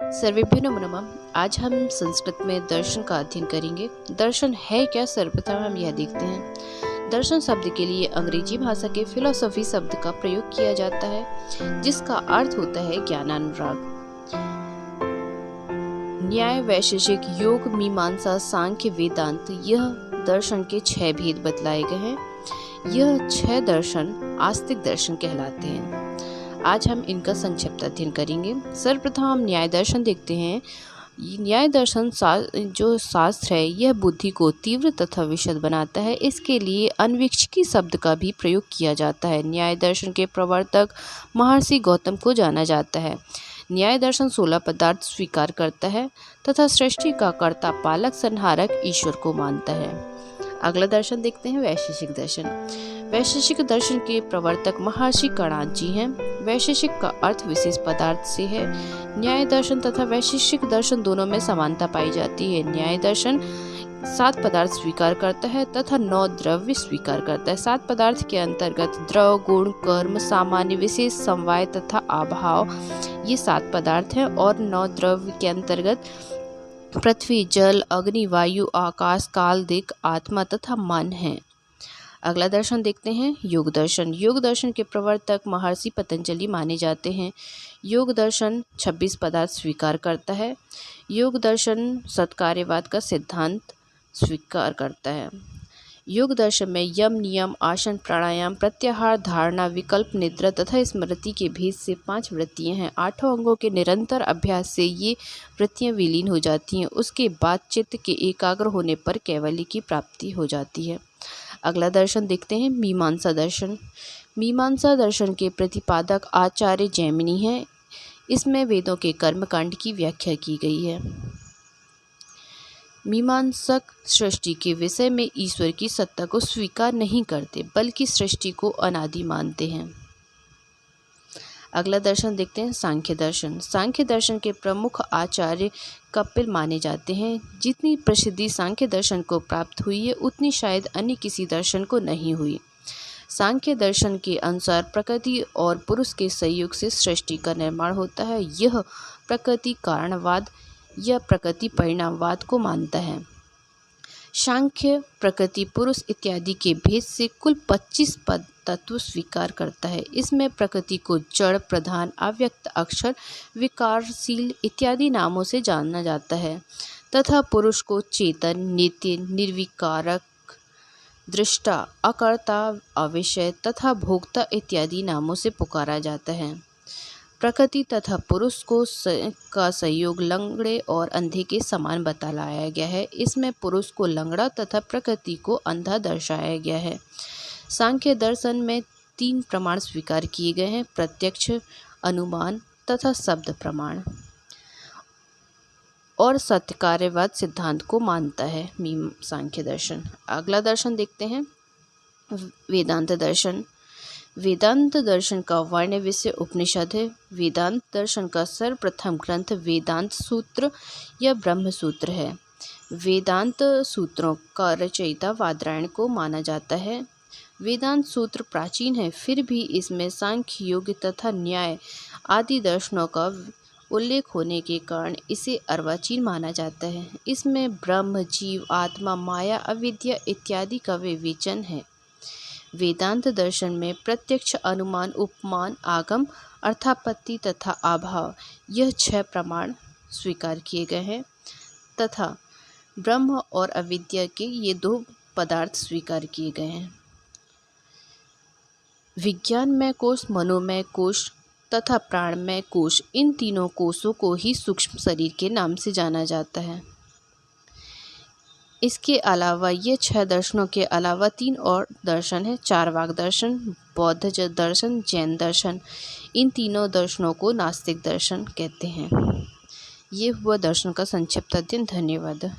सर्वेभ्यो नमो नमः। आज हम संस्कृत में दर्शन का अध्ययन करेंगे। दर्शन है क्या, सर्वप्रथम हम यह देखते हैं। दर्शन शब्द के लिए अंग्रेजी भाषा के फिलोसफी शब्द का प्रयोग किया जाता है, जिसका अर्थ होता है ज्ञानानुराग। न्याय, वैशेषिक, योग, मीमांसा, सांख्य, वेदांत, यह दर्शन के 6 भेद बतलाए गए हैं। यह 6 दर्शन आस्तिक दर्शन कहलाते हैं। आज हम इनका संक्षिप्त अध्ययन करेंगे। सर्वप्रथम हम न्याय दर्शन देखते हैं। न्याय दर्शन जो शास्त्र है, यह बुद्धि को तीव्र तथा विशद बनाता है। इसके लिए अन्वीक्षिकी शब्द का भी प्रयोग किया जाता है। न्याय दर्शन के प्रवर्तक महर्षि गौतम को जाना जाता है। न्याय दर्शन 16 पदार्थ स्वीकार करता है तथा सृष्टि का कर्ता, पालक, संहारक ईश्वर को मानता है। अगला दर्शन देखते हैं, वैशेषिक दर्शन। वैशेषिक दर्शन के प्रवर्तक महर्षि कणाद जी हैं। वैशेषिक का अर्थ विशेष पदार्थ से है। न्याय दर्शन तथा वैशेषिक दर्शन दोनों में समानता पाई जाती है। न्याय दर्शन 7 पदार्थ स्वीकार करता है तथा 9 द्रव्य स्वीकार करता है। 7 पदार्थ के अंतर्गत द्रव, गुण, कर्म, सामान्य, विशेष, समवाय तथा अभाव, ये 7 पदार्थ हैं। और 9 द्रव्य के अंतर्गत पृथ्वी, जल, अग्नि, वायु, आकाश, काल, दिक्, आत्मा तथा मन है। अगला दर्शन देखते हैं, योग दर्शन। योग दर्शन के प्रवर्तक महर्षि पतंजलि माने जाते हैं। योग दर्शन 26 पदार्थ स्वीकार करता है। योग दर्शन सत्कार्यवाद का सिद्धांत स्वीकार करता है। योग दर्शन में यम, नियम, आसन, प्राणायाम, प्रत्याहार, धारणा, विकल्प, निद्रा तथा स्मृति के भेद से 5 वृत्तियां हैं। 8 अंगों के निरंतर अभ्यास से ये वृत्तियां विलीन हो जाती हैं। उसके बाद चित्त के एकाग्र होने पर कैवल्य की प्राप्ति हो जाती है। अगला दर्शन देखते हैं, मीमांसा दर्शन। मीमांसा दर्शन के प्रतिपादक आचार्य जैमिनी हैं। इसमें वेदों के कर्मकांड की व्याख्या की गई है। मीमांसक सृष्टि के विषय में ईश्वर की सत्ता को स्वीकार नहीं करते, बल्कि सृष्टि को अनादि मानते हैं। अगला दर्शन देखते हैं, सांख्य दर्शन। सांख्य दर्शन के प्रमुख आचार्य कपिल माने जाते हैं। जितनी प्रसिद्धि सांख्य दर्शन को प्राप्त हुई है, उतनी शायद अन्य किसी दर्शन को नहीं हुई। सांख्य दर्शन के अनुसार प्रकृति और पुरुष के सहयोग से सृष्टि का निर्माण होता है। यह प्रकृति कारणवाद या प्रकृति परिणामवाद को मानता है। सांख्य प्रकृति, पुरुष इत्यादि के भेद से कुल 25 पद तत्व स्वीकार करता है। इसमें प्रकृति को जड़, प्रधान, अव्यक्त, अक्षर, विकारशील इत्यादि नामों से जाना जाता है तथा पुरुष को चेतन, नित्य, निर्विकारक, दृष्टा, अकर्ता, अविषय तथा भोक्ता इत्यादि नामों से पुकारा जाता है। प्रकृति तथा पुरुष का संयोग लंगड़े और अंधे के समान बतलाया गया है। इसमें पुरुष को लंगड़ा तथा प्रकृति को अंधा दर्शाया गया है। सांख्य दर्शन में 3 प्रमाण स्वीकार किए गए हैं, प्रत्यक्ष, अनुमान तथा शब्द प्रमाण, और सत्कार्यवाद सिद्धांत को मानता है सांख्य दर्शन। अगला दर्शन देखते हैं, वेदांत दर्शन। वेदांत दर्शन का वर्ण विषय उपनिषद है। वेदांत दर्शन का सर्वप्रथम ग्रंथ वेदांत सूत्र या ब्रह्म सूत्र है। वेदांत सूत्रों का रचयिता बादरायण को माना जाता है। वेदांत सूत्र प्राचीन है, फिर भी इसमें सांख्य, योग तथा न्याय आदि दर्शनों का उल्लेख होने के कारण इसे अर्वाचीन माना जाता है। इसमें ब्रह्म, जीव, आत्मा, माया, अविद्या इत्यादि का विवेचन है। वेदांत दर्शन में प्रत्यक्ष, अनुमान, उपमान, आगम, अर्थापत्ति तथा अभाव, यह 6 प्रमाण स्वीकार किए गए हैं तथा ब्रह्म और अविद्या के ये 2 पदार्थ स्वीकार किए गए हैं। विज्ञानमय कोश, मनोमय कोश तथा प्राणमय कोश, इन तीनों कोशों को ही सूक्ष्म शरीर के नाम से जाना जाता है। इसके अलावा ये 6 दर्शनों के अलावा 3 और दर्शन है, चारवाक दर्शन, बौद्ध दर्शन, जैन दर्शन। इन तीनों दर्शनों को नास्तिक दर्शन कहते हैं। ये हुआ दर्शन का संक्षिप्त अध्ययन। धन्यवाद।